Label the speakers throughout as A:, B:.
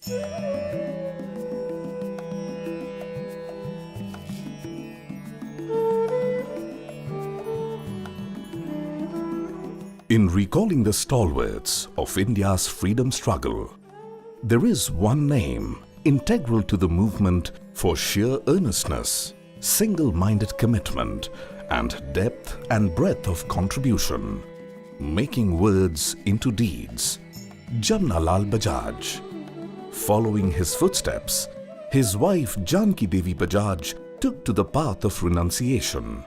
A: In recalling the stalwarts of India's freedom struggle, there is one name integral to the movement for sheer earnestness, single-minded commitment, and depth and breadth of contribution, making words into deeds. Jamnalal Bajaj. Following his footsteps, his wife Janki Devi Bajaj took to the path of renunciation,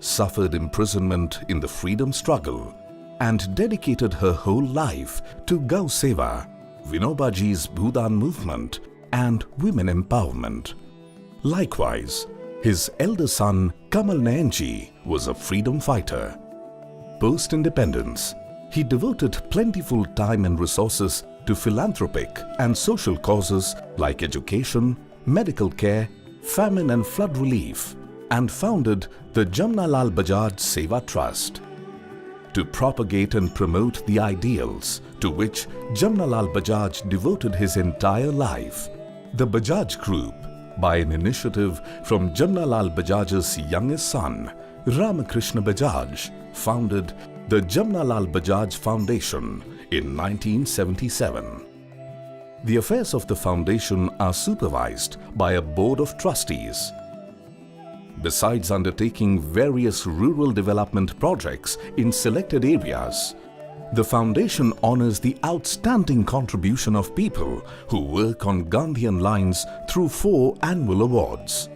A: suffered imprisonment in the freedom struggle, and dedicated her whole life to Gau Seva, Vinobaji's Bhudan movement, and women empowerment. Likewise, his elder son Kamal Nayanji was a freedom fighter. Post-independence, he devoted plentiful time and resources to philanthropic and social causes like education, medical care, famine and flood relief, and founded the Jamnalal Bajaj Seva Trust. To propagate and promote the ideals to which Jamnalal Bajaj devoted his entire life, the Bajaj Group, by an initiative from Jamnalal Bajaj's youngest son, Ramakrishna Bajaj, founded the Jamnalal Bajaj Foundation in 1977. The affairs of the foundation are supervised by a board of trustees. Besides undertaking various rural development projects in selected areas, the foundation honors the outstanding contribution of people who work on Gandhian lines through 4 annual awards.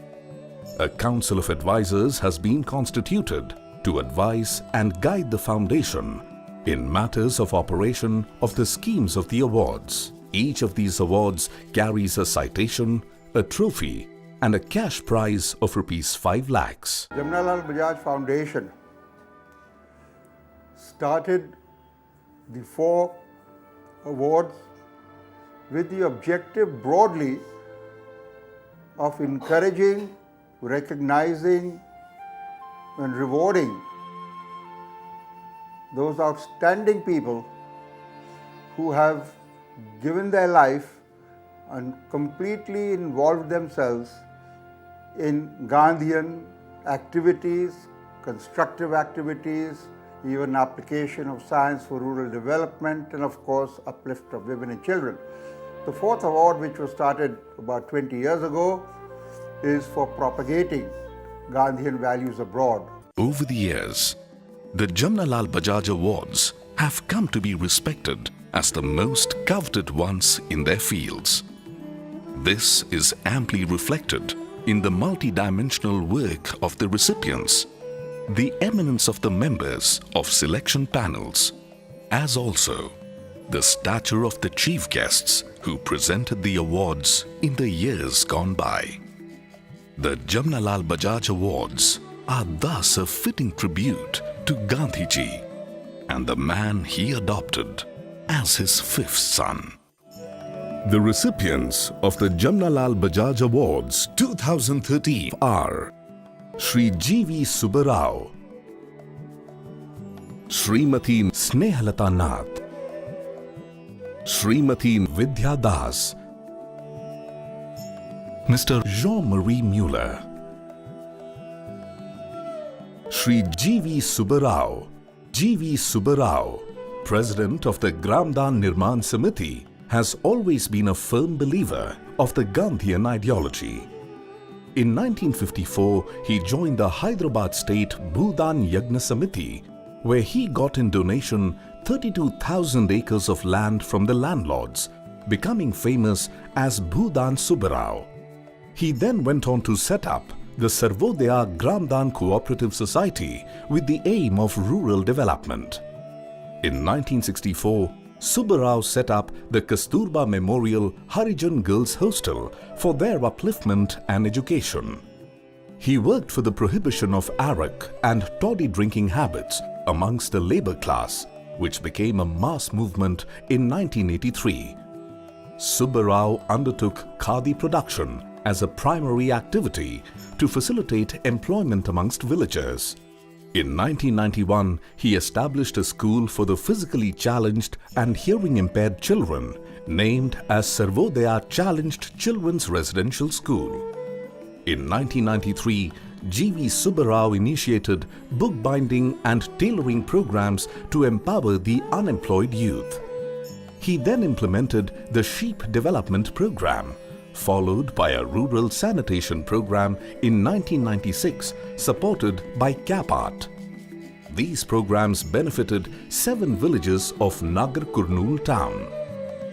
A: A council of advisors has been constituted to advise and guide the foundation in matters of operation of the schemes of the awards. Each of these awards carries a citation, a trophy, and a cash prize of Rs 5 lakhs.
B: Jamnalal Bajaj Foundation started the 4 awards with the objective broadly of encouraging, recognizing and rewarding those outstanding people who have given their life and completely involved themselves in Gandhian activities, constructive activities, even application of science for rural development, and of course uplift of women and children. The 4th award, which was started about 20 years ago, is for propagating Gandhian values abroad.
A: Over the years, the Jamnalal Bajaj Awards have come to be respected as the most coveted ones in their fields. This is amply reflected in the multidimensional work of the recipients, the eminence of the members of selection panels, as also the stature of the chief guests who presented the awards in the years gone by. The Jamnalal Bajaj Awards are thus a fitting tribute to Gandhiji and the man he adopted as his 5th son. The recipients of the Jamnalal Bajaj Awards 2013 are Shri G.V. Subba Rao, Srimati Snehlata Nath, Srimati Vidhya Das, Mr. Jean-Marie Muller, Shri G.V. Subba Rao, G.V. Subba Rao, President of the Gramdhan Nirman Samithi, has always been a firm believer of the Gandhian ideology. In 1954, he joined the Hyderabad State Bhudan Yagna Samithi, where he got in donation 32,000 acres of land from the landlords, becoming famous as Bhudan Subba Rao. He then went on to set up the Sarvodaya Gramdhan Cooperative Society with the aim of rural development. In 1964, Subba Rao set up the Kasturba Memorial Harijan Girls Hostel for their upliftment and education. He worked for the prohibition of arak and toddy drinking habits amongst the labor class, which became a mass movement in 1983. Subba Rao undertook khadi production as a primary activity to facilitate employment amongst villagers. In 1991, he established a school for the physically challenged and hearing impaired children named as Sarvodaya Challenged Children's Residential School. In 1993, G.V. Subbarao initiated bookbinding and tailoring programs to empower the unemployed youth. He then implemented the Sheep Development Program, followed by a rural sanitation program in 1996 supported by CAPART. These programs benefited 7 villages of Nagar Kurnool town.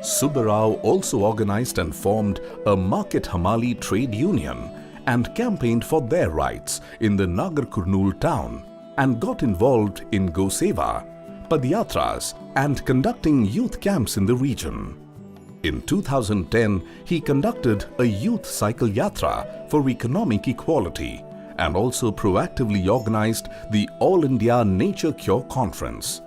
A: Subbarao also organized and formed a Market Hamali trade union and campaigned for their rights in the Nagar Kurnool town and got involved in Go Seva, Padyatras and conducting youth camps in the region. In 2010, he conducted a youth cycle yatra for economic equality and also proactively organized the All India Nature Cure Conference.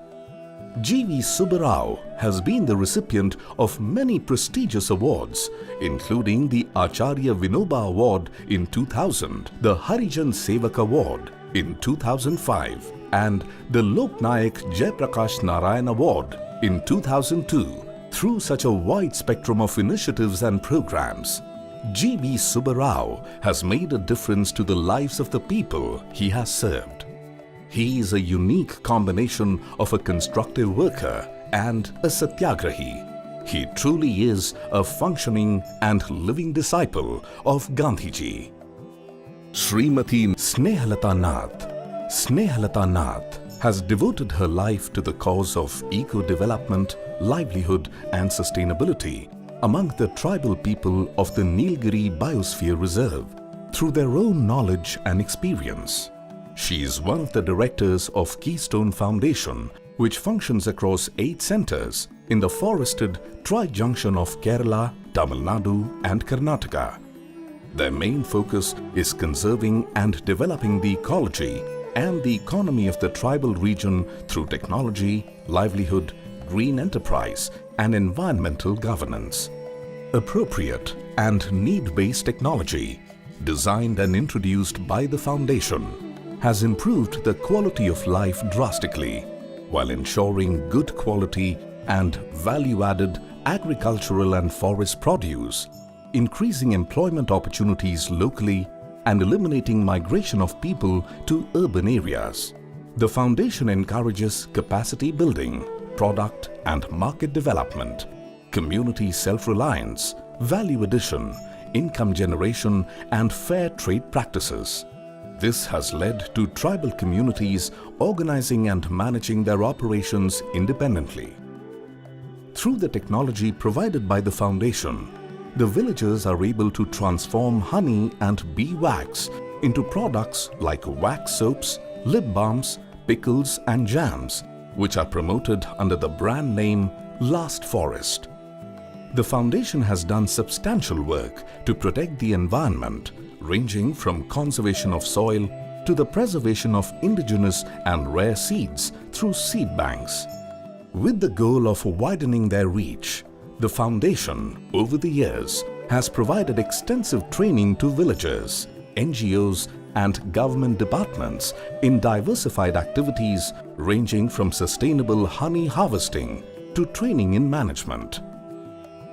A: G.V. Subbarao has been the recipient of many prestigious awards, including the Acharya Vinoba Award in 2000, the Harijan Sevak Award in 2005, and the Loknayak Jaiprakash Narayan Award in 2002. Through such a wide spectrum of initiatives and programs, G.V. Subbarao has made a difference to the lives of the people he has served. He is a unique combination of a constructive worker and a satyagrahi. He truly is a functioning and living disciple of Gandhiji. Srimati Snehlata Nath. Snehlata Nath has devoted her life to the cause of eco-development, livelihood and sustainability among the tribal people of the Nilgiri Biosphere Reserve through their own knowledge and experience. She is one of the directors of Keystone Foundation, which functions across 8 centers in the forested tri-junction of Kerala, Tamil Nadu and Karnataka. Their main focus is conserving and developing the ecology and the economy of the tribal region through technology, livelihood, green enterprise and environmental governance. Appropriate and need-based technology, designed and introduced by the Foundation, has improved the quality of life drastically while ensuring good quality and value-added agricultural and forest produce, increasing employment opportunities locally and eliminating migration of people to urban areas. The Foundation encourages capacity building, product and market development, community self-reliance, value addition, income generation and fair trade practices. This has led to tribal communities organizing and managing their operations independently. Through the technology provided by the Foundation, the villagers are able to transform honey and bee wax into products like wax soaps, lip balms, pickles and jams, which are promoted under the brand name Last Forest. The Foundation has done substantial work to protect the environment, ranging from conservation of soil to the preservation of indigenous and rare seeds through seed banks. With the goal of widening their reach, the Foundation, over the years, has provided extensive training to villagers, NGOs and government departments in diversified activities ranging from sustainable honey harvesting to training in management.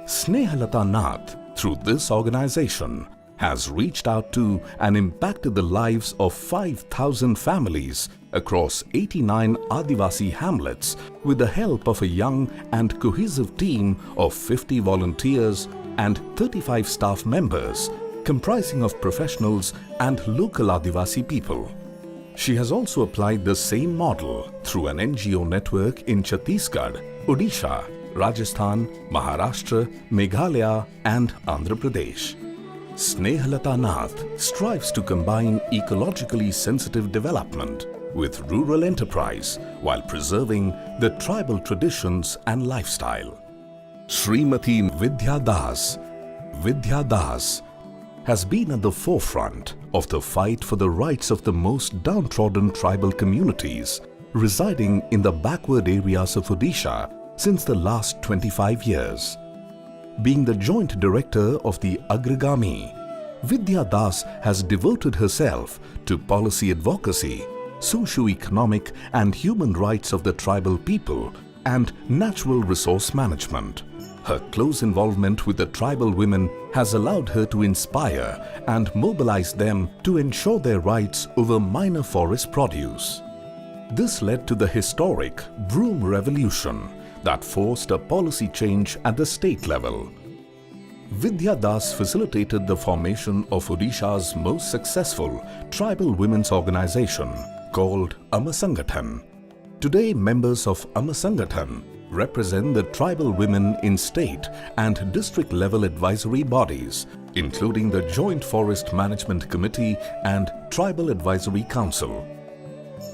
A: Snehlata Nath, through this organization, has reached out to and impacted the lives of 5,000 families across 89 Adivasi hamlets with the help of a young and cohesive team of 50 volunteers and 35 staff members comprising of professionals and local Adivasi people. She has also applied the same model through an NGO network in Chhattisgarh, Odisha, Rajasthan, Maharashtra, Meghalaya and Andhra Pradesh. Snehlata Nath strives to combine ecologically sensitive development with rural enterprise while preserving the tribal traditions and lifestyle. Srimati Vidhya Das has been at the forefront of the fight for the rights of the most downtrodden tribal communities residing in the backward areas of Odisha since the last 25 years. Being the joint director of the Agragamee, Vidhya Das has devoted herself to policy advocacy socio-economic and human rights of the tribal people, and natural resource management. Her close involvement with the tribal women has allowed her to inspire and mobilize them to ensure their rights over minor forest produce. This led to the historic Broom Revolution that forced a policy change at the state level. Vidhya Das facilitated the formation of Odisha's most successful tribal women's organization called Amma Sangathan. Today, members of Amma Sangathan represent the tribal women in state and district level advisory bodies, including the Joint Forest Management Committee and Tribal Advisory Council.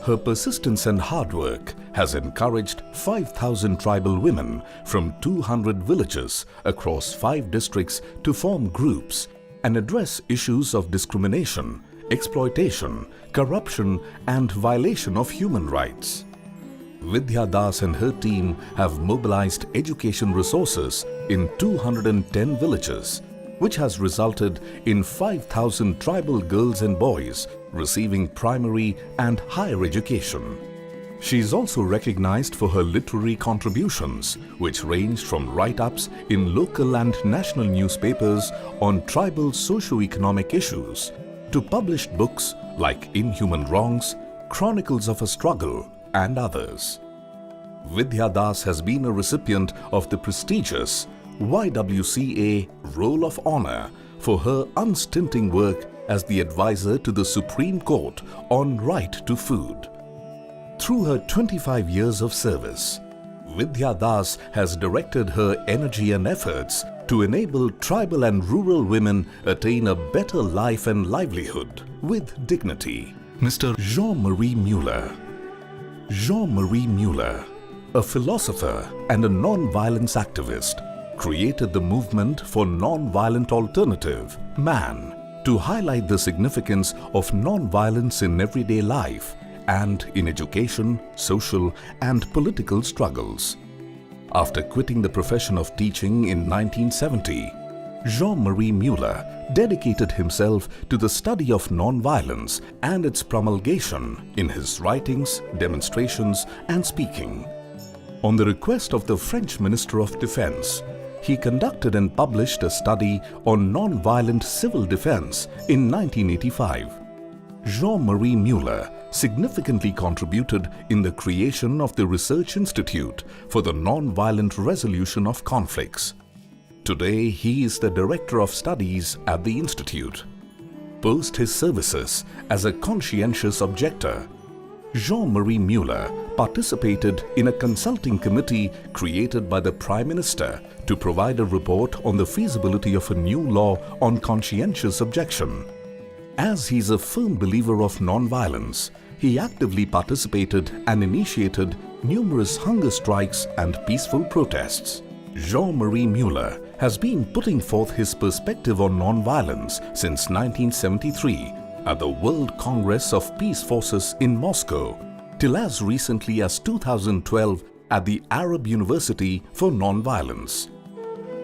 A: Her persistence and hard work has encouraged 5,000 tribal women from 200 villages across 5 districts to form groups and address issues of discrimination, exploitation, corruption and violation of human rights. Vidhya Das and her team have mobilized education resources in 210 villages, which has resulted in 5,000 tribal girls and boys receiving primary and higher education. She is also recognized for her literary contributions, which ranged from write-ups in local and national newspapers on tribal socio-economic issues to published books like Inhuman Wrongs, Chronicles of a Struggle, and others. Vidhya Das has been a recipient of the prestigious YWCA Roll of Honor for her unstinting work as the advisor to the Supreme Court on right to food. Through her 25 years of service, Vidhya Das has directed her energy and efforts to enable tribal and rural women attain a better life and livelihood with dignity. Mr. Jean-Marie Muller. Jean-Marie Muller, a philosopher and a non-violence activist, created the movement for non-violent alternative, MAN, to highlight the significance of non-violence in everyday life and in education, social and political struggles. After quitting the profession of teaching in 1970, Jean-Marie Muller dedicated himself to the study of non-violence and its promulgation in his writings, demonstrations and speaking. On the request of the French Minister of Defense, he conducted and published a study on non-violent civil defense in 1985. Jean-Marie Muller significantly contributed in the creation of the Research Institute for the Non-Violent Resolution of Conflicts. Today, he is the Director of Studies at the Institute. Post his services as a conscientious objector, Jean-Marie Muller participated in a consulting committee created by the Prime Minister to provide a report on the feasibility of a new law on conscientious objection. As he is a firm believer of non-violence, he actively participated and initiated numerous hunger strikes and peaceful protests. Jean-Marie Muller has been putting forth his perspective on non-violence since 1973 at the World Congress of Peace Forces in Moscow, till as recently as 2012 at the Arab University for Non-Violence.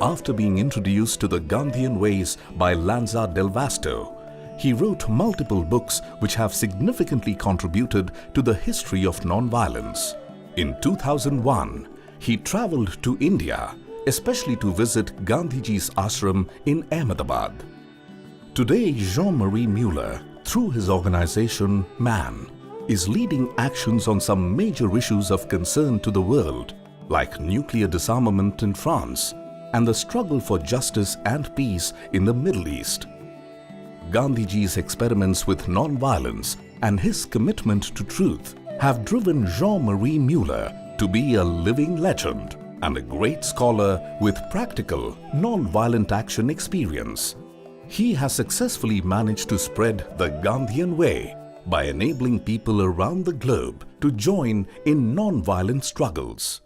A: After being introduced to the Gandhian ways by Lanza del Vasto, he wrote multiple books which have significantly contributed to the history of non-violence. In 2001, he travelled to India, especially to visit Gandhiji's ashram in Ahmedabad. Today, Jean-Marie Muller, through his organization MAN, is leading actions on some major issues of concern to the world, like nuclear disarmament in France and the struggle for justice and peace in the Middle East. Gandhiji's experiments with non-violence and his commitment to truth have driven Jean-Marie Muller to be a living legend and a great scholar with practical, non-violent action experience. He has successfully managed to spread the Gandhian way by enabling people around the globe to join in non-violent struggles.